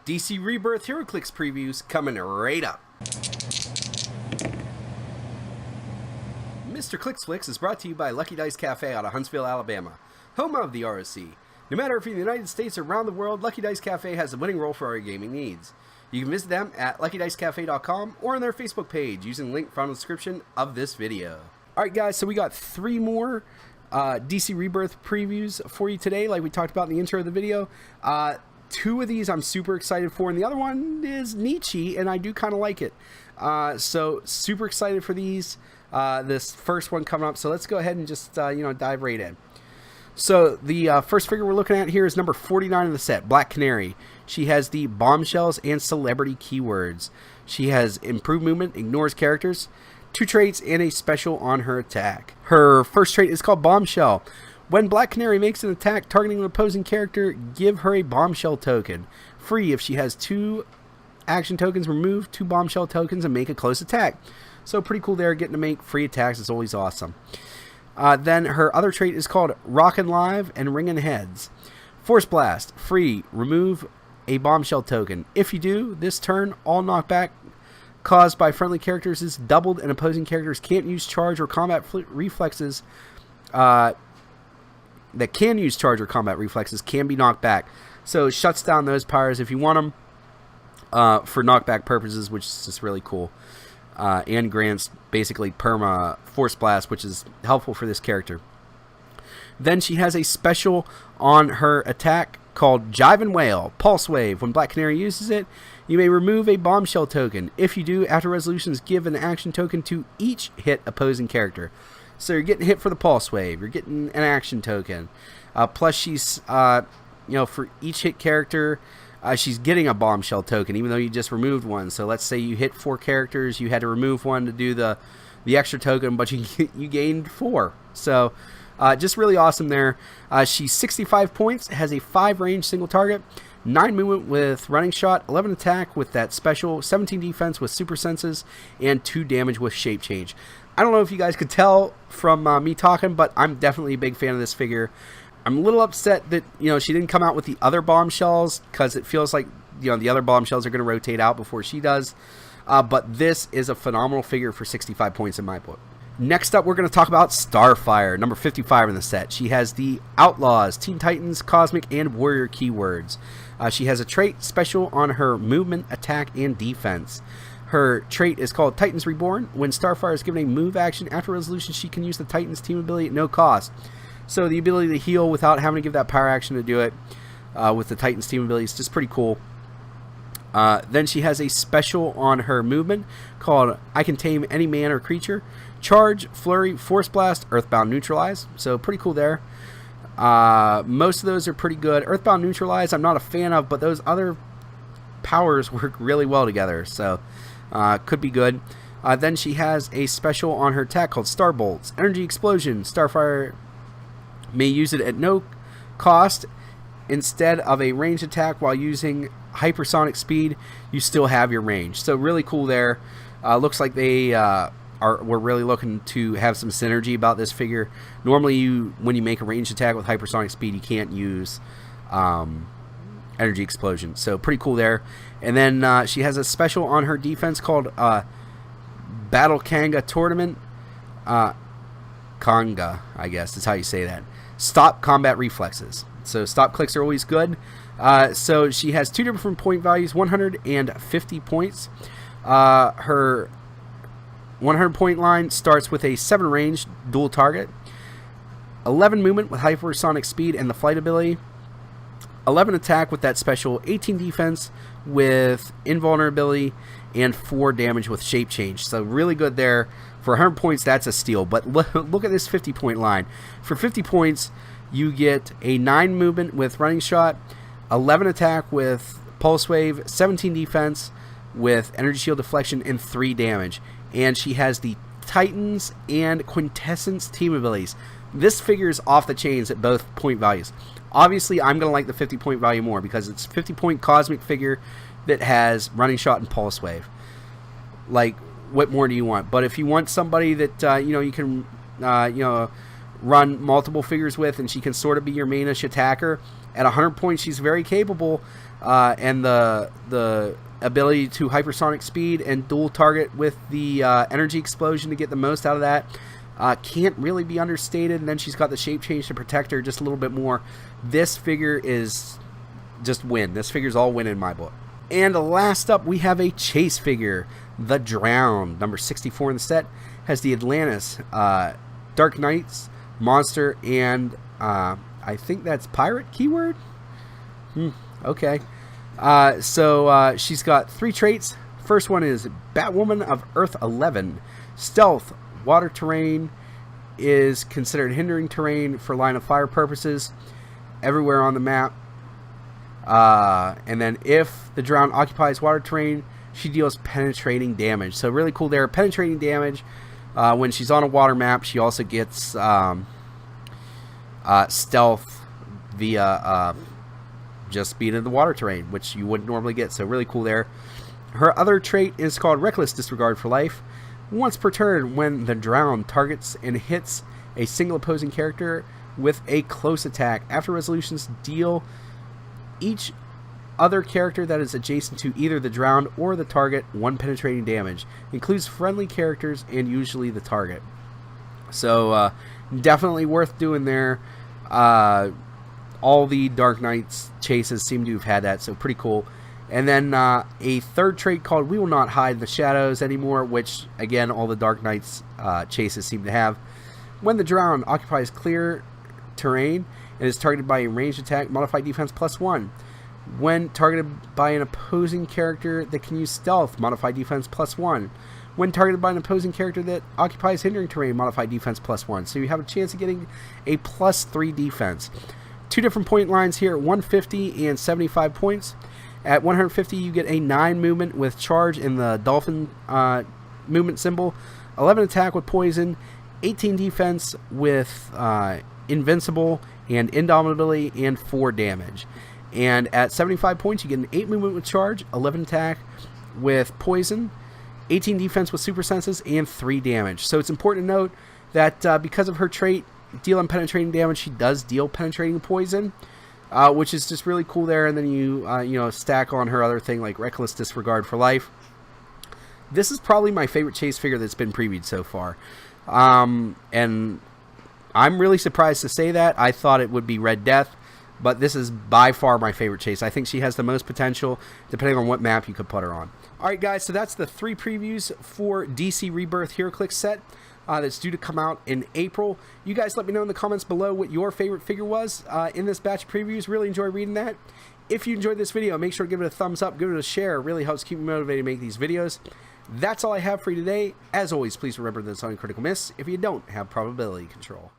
DC Rebirth Heroclix previews coming right up. Mr. Clicksflix is brought to you by Lucky Dice Cafe out of Huntsville, Alabama, home of the ROC. No matter if you're in the United States or around the world, Lucky Dice Cafe has the winning role for our gaming needs. You can visit them at LuckyDiceCafe.com or on their Facebook page using the link from the description of this video. Alright guys, so we got 3 more DC Rebirth previews for you today, like we talked about in the intro of the video. 2 of these I'm super excited for, and the other one is Nietzsche, and I do kind of like it. So super excited for these. This first one coming up, so let's go ahead and just dive right in. So the first figure we're looking at here is number 49 of the set, Black Canary. She has the bombshells and celebrity keywords. She has improved movement, ignores characters, 2 traits, and a special on her attack. Her first trait is called Bombshell. When Black Canary makes an attack targeting an opposing character, give her a bombshell token. Free if she has 2 action tokens, remove 2 bombshell tokens and make a close attack. So pretty cool there, getting to make free attacks is always awesome. Then her other trait is called Rockin' Live and Ringin' Heads. Force Blast, free, remove a bombshell token. If you do, this turn, all knockback caused by friendly characters is doubled and opposing characters can't use charge or combat reflexes that can use charge or combat reflexes can be knocked back. So it shuts down those powers if you want them for knockback purposes, which is just really cool. And grants basically perma Force Blast, which is helpful for this character. Then she has a special on her attack called Jivin' Whale, Pulse Wave. When Black Canary uses it, you may remove a bombshell token. If you do, after resolutions, give an action token to each hit opposing character. So you're getting hit for the Pulse Wave. You're getting an action token. Plus, she's for each hit character, she's getting a bombshell token, even though you just removed one. So let's say you hit 4 characters, you had to remove one to do the extra token, but you gained 4. So just really awesome there. She's 65 points, has a 5 range single target, 9 movement with running shot, 11 attack with that special, 17 defense with super senses, and 2 damage with shape change. I don't know if you guys could tell from me talking, but I'm definitely a big fan of this figure. I'm a little upset that she didn't come out with the other bombshells, because it feels like the other bombshells are going to rotate out before she does. But this is a phenomenal figure for 65 points in my book. Next up, we're going to talk about Starfire, number 55 in the set. She has the Outlaws, Teen Titans, Cosmic, and Warrior keywords. She has a trait special on her movement, attack, and defense. Her trait is called Titans Reborn. When Starfire is given a move action after resolution, she can use the Titans team ability at no cost. So the ability to heal without having to give that power action to do it with the Titans team ability is just pretty cool. Then she has a special on her movement called I Can Tame Any Man or Creature. Charge, Flurry, Force Blast, Earthbound Neutralize. So pretty cool there. Most of those are pretty good. Earthbound Neutralize I'm not a fan of, but those other powers work really well together. So could be good. Then she has a special on her attack called Star Bolts. Energy Explosion. Starfire may use it at no cost instead of a ranged attack while using hypersonic speed. You still have your range. So really cool there. Looks like they we're really looking to have some synergy about this figure. Normally, when you make a ranged attack with hypersonic speed, you can't use energy explosion. So pretty cool there. And then she has a special on her defense called Battle Kanga Tournament. Kanga, I guess is how you say that. Stop combat reflexes. So stop clicks are always good. So she has 2 different point values, 150 points. Her 100 point line starts with a 7 range dual target, 11 movement with hypersonic speed and the flight ability, 11 attack with that special, 18 defense with invulnerability, and 4 damage with shape change. So really good there. For 100 points, that's a steal. But look at this 50 point line. For 50 points, you get a 9 movement with running shot, 11 attack with pulse wave, 17 defense with energy shield deflection, and 3 damage. And she has the Titans and Quintessence team abilities. This figure is off the chains at both point values. Obviously, I'm going to like the 50 point value more because it's a 50 point cosmic figure that has running shot and pulse wave. Like, what more do you want? But if you want somebody that you can run multiple figures with, and she can sort of be your mainish attacker, at 100 points she's very capable. and the ability to hypersonic speed and dual target with the energy explosion to get the most out of that can't really be understated. And then she's got the shape change to protect her just a little bit more. This figure is just win. This figure's all win in my book. And last up, we have a chase figure, the Drowned, number 64 in the set. Has the Atlantis, Dark Knights, Monster, and I think that's Pirate keyword? Okay. So she's got 3 traits. First one is Batwoman of Earth 11. Stealth, water terrain, is considered hindering terrain for line of fire purposes everywhere on the map. And then if the Drowned occupies water terrain, she deals penetrating damage. So really cool there. Penetrating damage. When she's on a water map, she also gets stealth via just being in the water terrain, which you wouldn't normally get. So really cool there. Her other trait is called Reckless Disregard for life. Once per turn, when the Drowned targets and hits a single opposing character with a close attack, after resolutions, deal each other character that is adjacent to either the Drowned or the target 1 penetrating damage. Includes friendly characters and usually the target. So definitely worth doing there. All the Dark Knights chases seem to have had that, so pretty cool. And then a third trait called We Will Not Hide in the Shadows Anymore, which again all the Dark Knights chases seem to have. When the Drowned occupies clear terrain and is targeted by a ranged attack, modified defense +1. When targeted by an opposing character that can use stealth, modified defense +1. When targeted by an opposing character that occupies hindering terrain, modified defense +1. So you have a chance of getting a +3 defense. 2 different point lines here, 150 and 75 points. At 150, you get a 9 movement with charge in the dolphin movement symbol, 11 attack with poison, 18 defense with invincible and indomitability, and 4 damage. And at 75 points, you get an 8 movement with charge, 11 attack with poison, 18 defense with super senses, and 3 damage. So it's important to note that because of her trait, dealing penetrating damage, she does deal penetrating poison, which is just really cool there. And then you stack on her other thing like Reckless Disregard for life. This is probably my favorite chase figure that's been previewed so far. And I'm really surprised to say that. I thought it would be Red Death, but this is by far my favorite chase. I think she has the most potential, depending on what map you could put her on. Alright guys, so that's the 3 previews for DC Rebirth Heroclix set that's due to come out in April. You guys let me know in the comments below what your favorite figure was in this batch of previews. Really enjoy reading that. If you enjoyed this video, make sure to give it a thumbs up, give it a share. It really helps keep me motivated to make these videos. That's all I have for you today. As always, please remember that it's only critical miss if you don't have probability control.